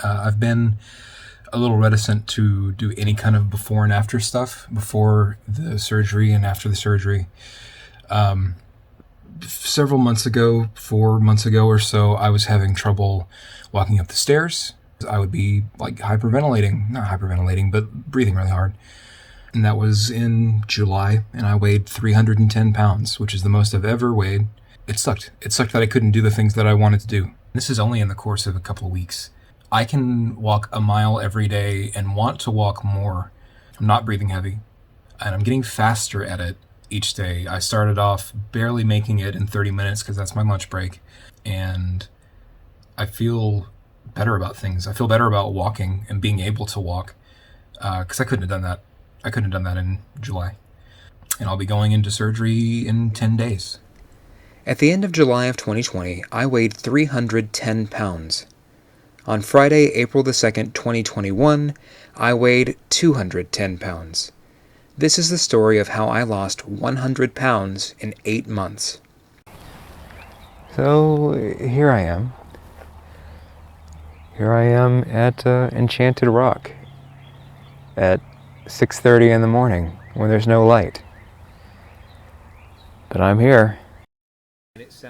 I've been a little reticent to do any kind of before and after stuff before the surgery and after the surgery. Several months ago, 4 months ago or so, I was having trouble walking up the stairs. I would be like not hyperventilating, but breathing really hard. And that was in July, and I weighed 310 pounds, which is the most I've ever weighed. It sucked. It sucked that I couldn't do the things that I wanted to do. This is only in the course of a couple of weeks. I can walk a mile every day and want to walk more. I'm not breathing heavy, and I'm getting faster at it each day. I started off barely making it in 30 minutes because that's my lunch break, and I feel better about things. I feel better about walking and being able to walk because I couldn't have done that. I couldn't have done that in July. And I'll be going into surgery in 10 days. At the end of July of 2020, I weighed 310 pounds. On Friday, April the 2nd, 2021, I weighed 210 pounds. This is the story of how I lost 100 pounds in 8 months. So here I am. Here I am at Enchanted Rock at 6:30 in the morning when there's no light. But I'm here.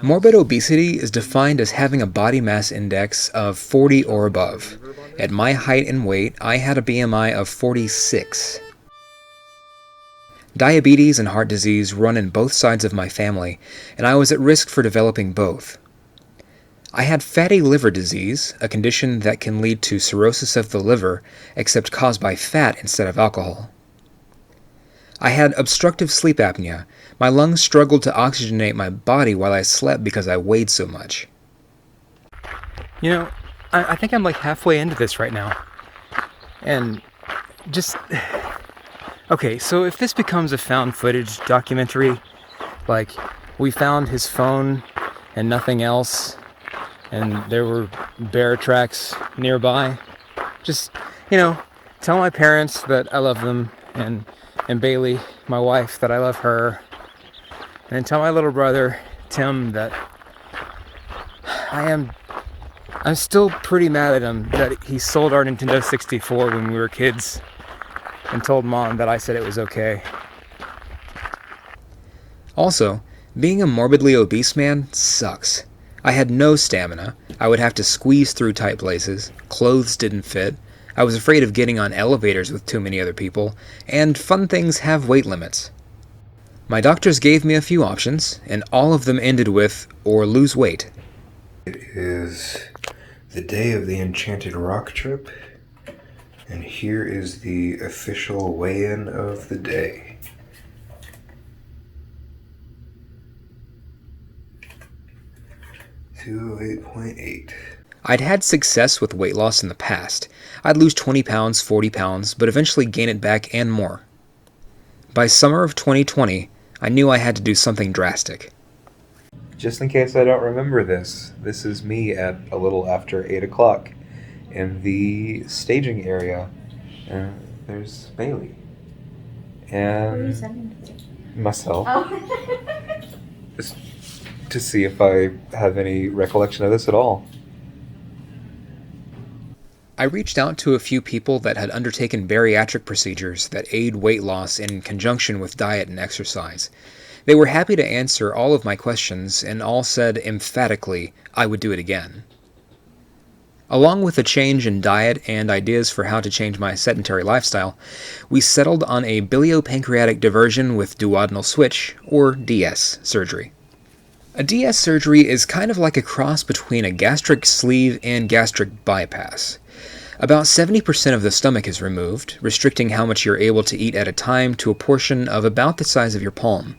Morbid obesity is defined as having a body mass index of 40 or above. At my height and weight, I had a BMI of 46. Diabetes and heart disease run in both sides of my family, and I was at risk for developing both. I had fatty liver disease, a condition that can lead to cirrhosis of the liver, except caused by fat instead of alcohol. I had obstructive sleep apnea. My lungs struggled to oxygenate my body while I slept because I weighed so much. You know, I think I'm like halfway into this right now. And just... Okay, so if this becomes a found footage documentary, like we found his phone and nothing else, and there were bear tracks nearby, just, tell my parents that I love them, and Bailey, my wife, that I love her, and tell my little brother, Tim, that I'm still pretty mad at him that he sold our Nintendo 64 when we were kids and told Mom that I said it was okay. Also, being a morbidly obese man sucks. I had no stamina. I would have to squeeze through tight places. Clothes didn't fit. I was afraid of getting on elevators with too many other people, and fun things have weight limits. My doctors gave me a few options, and all of them ended with, or lose weight. It is the day of the Enchanted Rock trip, and here is the official weigh-in of the day. 208.8. I'd had success with weight loss in the past. I'd lose 20 pounds, 40 pounds, but eventually gain it back and more. By summer of 2020, I knew I had to do something drastic. Just in case I don't remember this is me at a little after 8 o'clock in the staging area. There's Bailey. And Who are you sending to? Myself. Oh. Just to see if I have any recollection of this at all. I reached out to a few people that had undertaken bariatric procedures that aid weight loss in conjunction with diet and exercise. They were happy to answer all of my questions and all said emphatically I would do it again. Along with a change in diet and ideas for how to change my sedentary lifestyle, we settled on a biliopancreatic diversion with duodenal switch, or DS, surgery. A DS surgery is kind of like a cross between a gastric sleeve and gastric bypass. About 70% of the stomach is removed, restricting how much you're able to eat at a time to a portion of about the size of your palm.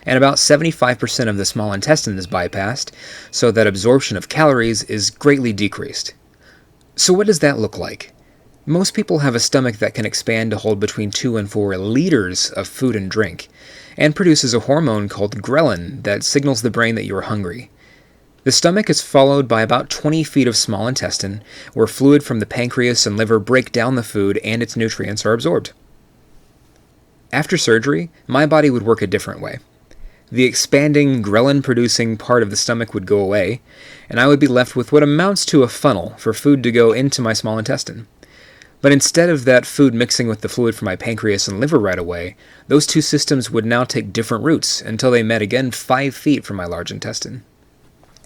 And about 75% of the small intestine is bypassed, so that absorption of calories is greatly decreased. So what does that look like? Most people have a stomach that can expand to hold between 2 and 4 liters of food and drink, and produces a hormone called ghrelin that signals the brain that you are hungry. The stomach is followed by about 20 feet of small intestine, where fluid from the pancreas and liver break down the food and its nutrients are absorbed. After surgery, my body would work a different way. the expanding, ghrelin-producing part of the stomach would go away, and I would be left with what amounts to a funnel for food to go into my small intestine. But instead of that food mixing with the fluid from my pancreas and liver right away, those two systems would now take different routes until they met again 5 feet from my large intestine.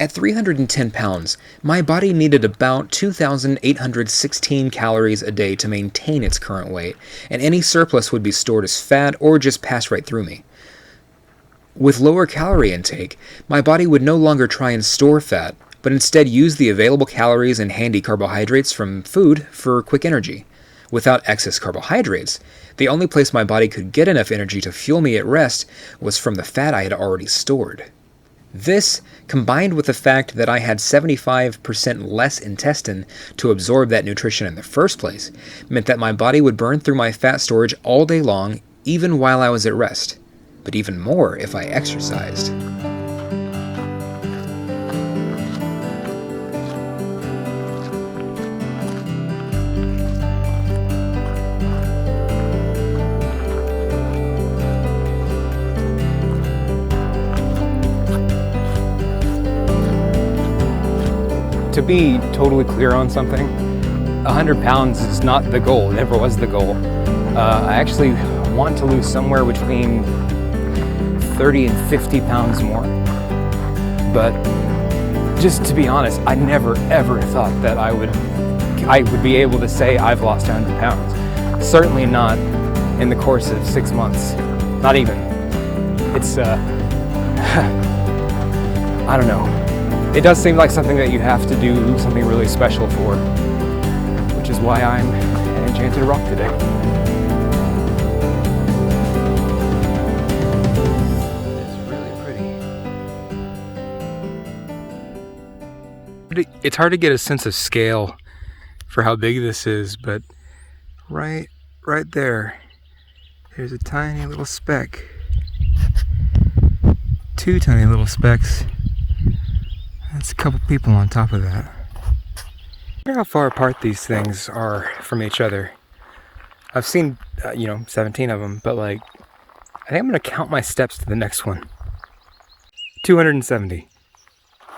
At 310 pounds, my body needed about 2,816 calories a day to maintain its current weight, and any surplus would be stored as fat or just pass right through me. With lower calorie intake, my body would no longer try and store fat, but instead use the available calories and handy carbohydrates from food for quick energy. Without excess carbohydrates, the only place my body could get enough energy to fuel me at rest was from the fat I had already stored. This, combined with the fact that I had 75% less intestine to absorb that nutrition in the first place, meant that my body would burn through my fat storage all day long, even while I was at rest. But even more if I exercised. To be totally clear on something, 100 pounds is not the goal, never was the goal. I actually want to lose somewhere between 30 and 50 pounds more. But just to be honest, I never ever thought that I would be able to say I've lost 100 pounds. Certainly not in the course of 6 months. Not even. It's, I don't know. It does seem like something that you have to do something really special for, which is why I'm at Enchanted Rock today. It's really pretty. It's hard to get a sense of scale for how big this is, but right there, there's a tiny little speck. 2 tiny little specks. That's a couple people on top of that. I wonder how far apart these things are from each other. I've seen, 17 of them, but like, I think I'm gonna count my steps to the next one. 270.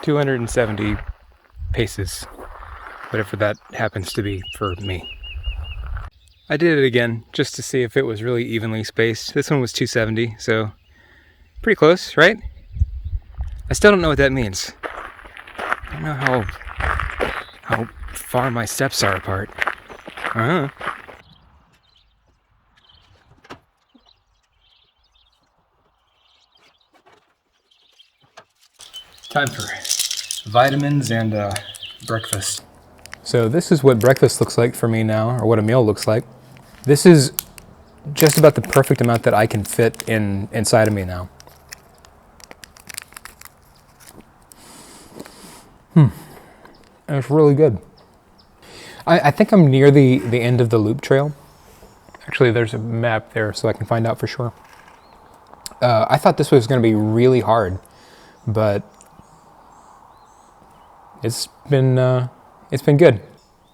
270 paces. Whatever that happens to be for me. I did it again, just to see if it was really evenly spaced. This one was 270, so pretty close, right? I still don't know what that means. I don't know how far my steps are apart. Time for vitamins and breakfast. So this is what breakfast looks like for me now, or what a meal looks like. This is just about the perfect amount that I can fit inside of me now. It's really good. I think I'm near the end of the loop trail. Actually, there's a map there so I can find out for sure. I thought this was going to be really hard, but it's been good.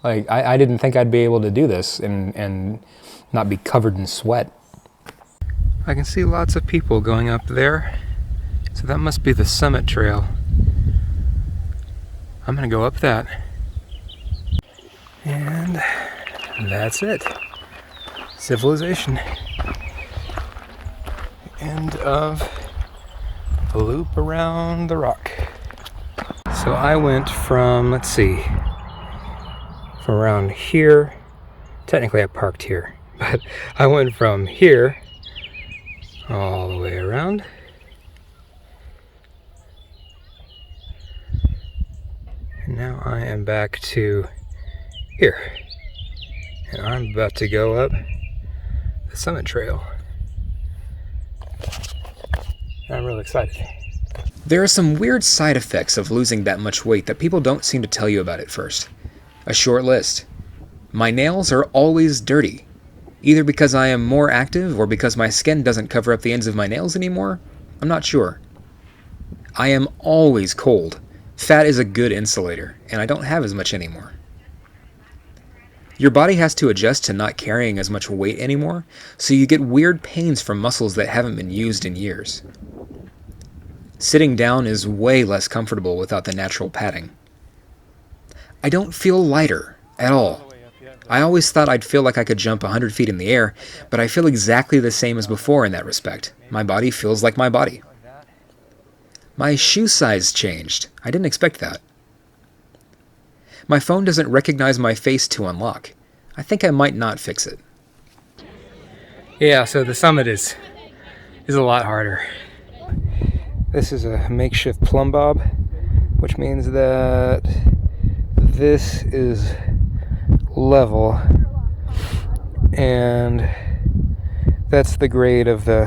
Like I didn't think I'd be able to do this and not be covered in sweat. I can see lots of people going up there, so that must be the summit trail. I'm gonna go up that. And that's it. Civilization. End of the loop around the rock. So I went from, let's see, from around here. Technically I parked here, but I went from here all the way around. And now I am back to here. And I'm about to go up the summit trail. I'm really excited. There are some weird side effects of losing that much weight that people don't seem to tell you about at first. A short list. My nails are always dirty. Either because I am more active or because my skin doesn't cover up the ends of my nails anymore. I'm not sure. I am always cold. Fat is a good insulator, and I don't have as much anymore. Your body has to adjust to not carrying as much weight anymore, so you get weird pains from muscles that haven't been used in years. Sitting down is way less comfortable without the natural padding. I don't feel lighter at all. I always thought I'd feel like I could jump 100 feet in the air, but I feel exactly the same as before in that respect. My body feels like my body. My shoe size changed. I didn't expect that. My phone doesn't recognize my face to unlock. I think I might not fix it. Yeah, so the summit is a lot harder. This is a makeshift plumb bob, which means that this is level, and that's the grade of the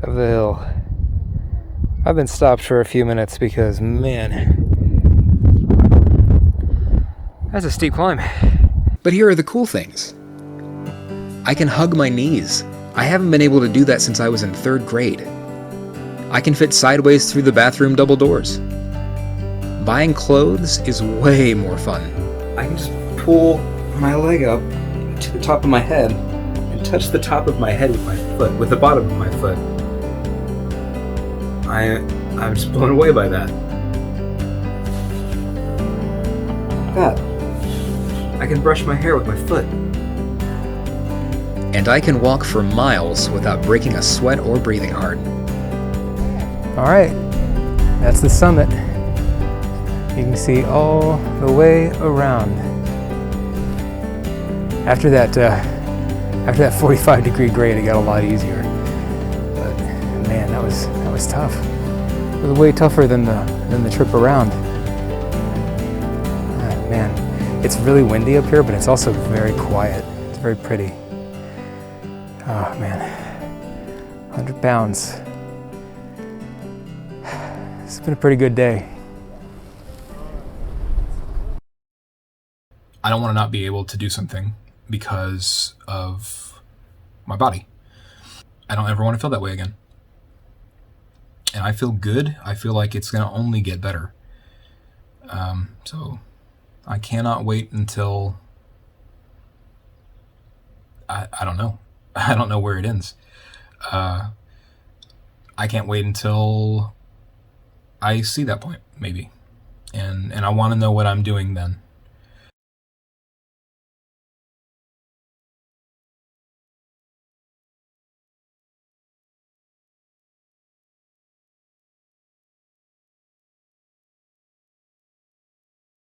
hill. I've been stopped for a few minutes because, man, that's a steep climb. But here are the cool things. I can hug my knees. I haven't been able to do that since I was in 3rd grade. I can fit sideways through the bathroom double doors. Buying clothes is way more fun. I can just pull my leg up to the top of my head and touch the top of my head with my foot, with the bottom of my foot. I'm just blown away by that. That. I can brush my hair with my foot. And I can walk for miles without breaking a sweat or breathing hard. All right, that's the summit. You can see all the way around. After that 45-degree grade, it got a lot easier. But man, that was tough. It was way tougher than the trip around. Man, it's really windy up here, but it's also very quiet. It's very pretty. Oh man, 100 pounds. It's been a pretty good day. I don't want to not be able to do something because of my body. I don't ever want to feel that way again. And I feel good. I feel like it's going to only get better. So I cannot wait until I don't know. I don't know where it ends. I can't wait until I see that point, maybe. And I want to know what I'm doing then.